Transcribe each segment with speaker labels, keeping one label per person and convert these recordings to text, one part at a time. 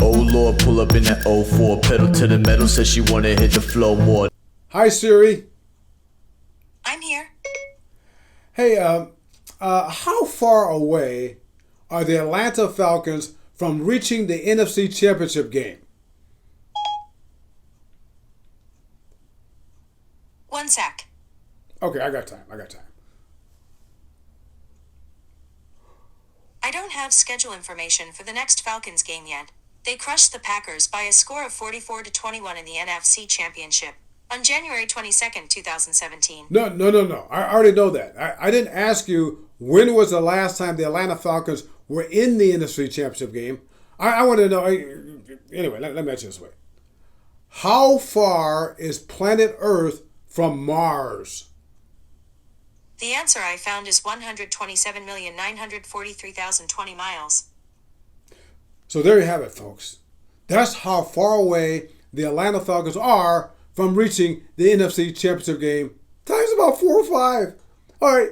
Speaker 1: Oh Lord, pull up in that '04, pedal to the metal, says she wanna hit the flow more.
Speaker 2: Hi, Siri.
Speaker 3: I'm here.
Speaker 2: Hey, how far away are the Atlanta Falcons from reaching the NFC Championship Game?
Speaker 3: 1 sec.
Speaker 2: Okay, I got time.
Speaker 3: I don't have schedule information for the next Falcons game yet. They crushed the Packers by a score of 44-21 in the NFC Championship on January 22nd, 2017.
Speaker 2: No. I already know that. I didn't ask you when was the last time the Atlanta Falcons were in the NFC Championship Game. I want to know. Anyway, let me ask you this way. How far is planet Earth from Mars?
Speaker 3: The answer I found is 127,943,020 miles.
Speaker 2: So there you have it, folks. That's how far away the Atlanta Falcons are from reaching the NFC Championship Game. Times about 4 or 5. All right,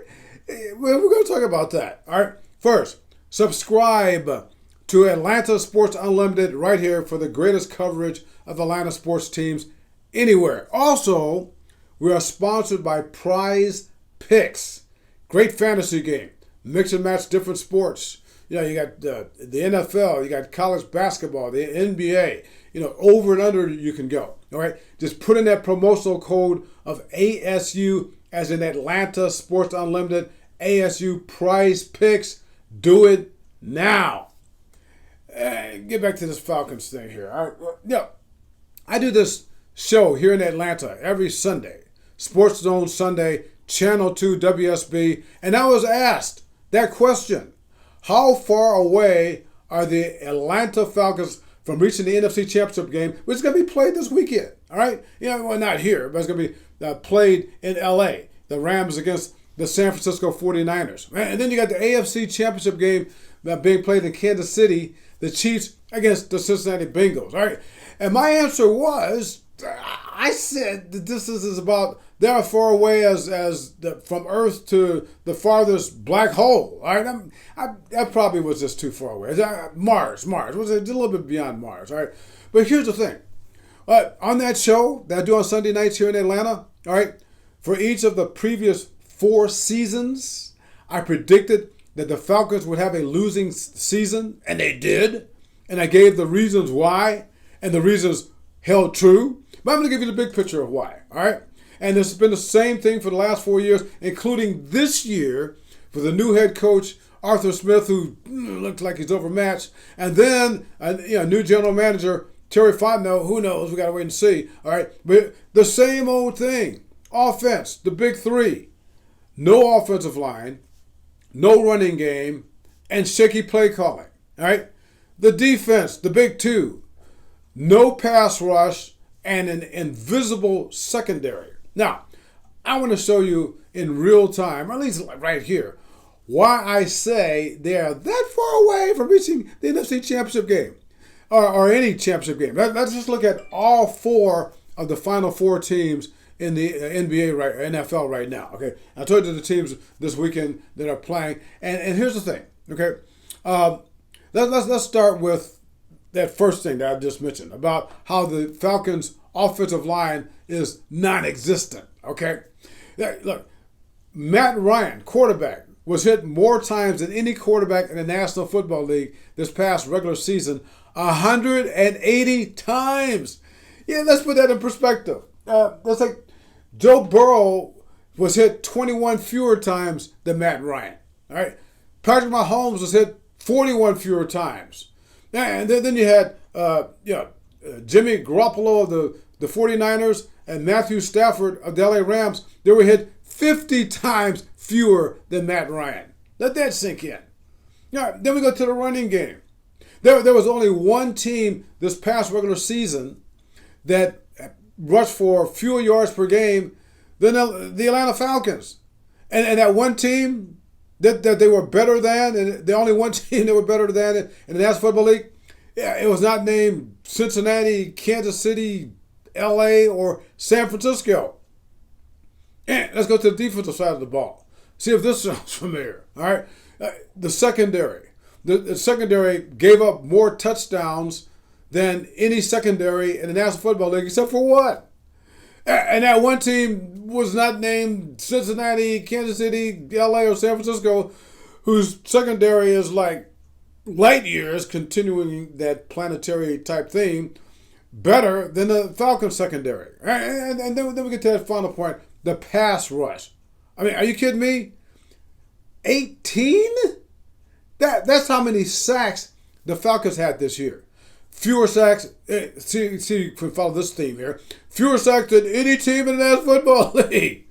Speaker 2: we're going to talk about that. All right, first, subscribe to Atlanta Sports Unlimited right here for the greatest coverage of Atlanta sports teams anywhere. Also, we are sponsored by Prize Picks. Great fantasy game. Mix and match different sports. You know, you got the NFL, you got college basketball, the NBA. You know, over and under you can go. All right, just put in that promotional code of ASU as in Atlanta Sports Unlimited. ASU Prize Picks. Do it now. Get back to this Falcons thing here. All right, I do this show here in Atlanta every Sunday, Sports Zone Sunday, Channel 2 WSB, and I was asked that question. How far away are the Atlanta Falcons from reaching the NFC Championship Game, which is going to be played this weekend? All right? You know, well, not here, but it's going to be played in L.A. The Rams against the San Francisco 49ers. And then you got the AFC Championship Game being played in Kansas City, the Chiefs against the Cincinnati Bengals. All right? And my answer was, I said that this is about they're far away as from Earth to the farthest black hole. All right, that probably was just too far away. Mars was a little bit beyond Mars. All right, but here's the thing. On that show that I do on Sunday nights here in Atlanta, all right, for each of the previous 4 seasons, I predicted that the Falcons would have a losing season, and they did. And I gave the reasons why, and the reasons held true. But I'm going to give you the big picture of why. All right. And this has been the same thing for the last 4 years, including this year for the new head coach, Arthur Smith, who looks like he's overmatched. And then, new general manager, Terry Fontenot, who knows? We got to wait and see. All right. But the same old thing. Offense, the big 3. No offensive line, no running game, and shaky play calling. All right. The defense, the big 2. No pass rush and an invisible secondary. Now, I want to show you in real time, or at least right here, why I say they are that far away from reaching the NFC Championship Game or any championship game. Let's just look at all 4 of the final 4 teams in the NBA NFL right now. Okay, I told you the teams this weekend that are playing, and here's the thing. Okay, let's start with that first thing that I just mentioned about how the Falcons' offensive line is non-existent, okay? Look, Matt Ryan, quarterback, was hit more times than any quarterback in the National Football League this past regular season, 180 times. Yeah, let's put that in perspective. That's like Joe Burrow was hit 21 fewer times than Matt Ryan, all right? Patrick Mahomes was hit 41 fewer times. And then you had Jimmy Garoppolo of the 49ers and Matthew Stafford of the LA Rams. They were hit 50 times fewer than Matt Ryan. Let that sink in. Then we go to the running game. There was only one team this past regular season that rushed for fewer yards per game than the Atlanta Falcons. And that one team that they were better than, and the only one team that were better than in the National Football League, it was not named Cincinnati, Kansas City, LA, or San Francisco. And let's go to the defensive side of the ball. See if this sounds familiar. All right. The secondary. the secondary gave up more touchdowns than any secondary in the National Football League, except for what? And that one team was not named Cincinnati, Kansas City, LA, or San Francisco, whose secondary is like light years, continuing that planetary type theme, better than the Falcons secondary. And then we get to that final point, the pass rush. I mean, are you kidding me? 18? That's how many sacks the Falcons had this year. Fewer sacks, see, follow this theme here. Fewer sacks than any team in the National Football League.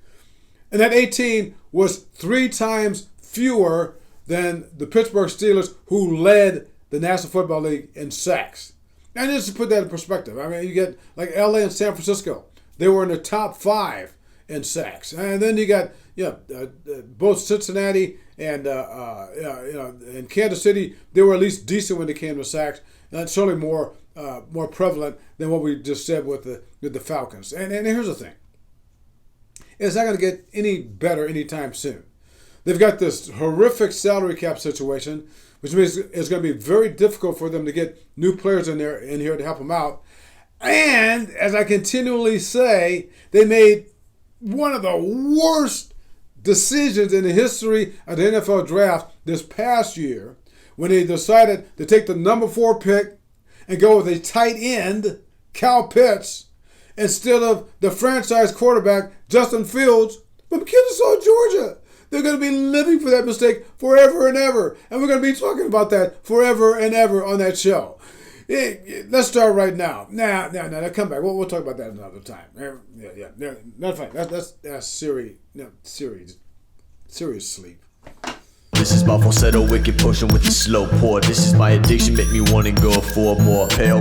Speaker 2: And that 18 was 3 times fewer than the Pittsburgh Steelers, who led the National Football League in sacks. And just to put that in perspective, I mean, you get like LA and San Francisco. They were in the top 5 in sacks. And then you got both Cincinnati and Kansas City. They were at least decent when they came to sacks. That's certainly more prevalent than what we just said with the Falcons. And here's the thing. It's not going to get any better anytime soon. They've got this horrific salary cap situation, which means it's going to be very difficult for them to get new players in here to help them out. And as I continually say, they made one of the worst decisions in the history of the NFL draft this past year, when they decided to take the number 4 pick and go with a tight end, Kyle Pitts, instead of the franchise quarterback, Justin Fields, from Kennesaw, Georgia. They're going to be living for that mistake forever and ever. And we're going to be talking about that forever and ever on that show. Let's start right now. Now, come back. We'll talk about that another time. Yeah. Not fine. That's serious sleep.
Speaker 1: This is my falsetto, wicked potion with the slow pour. This is my addiction, make me wanna go for more. Pale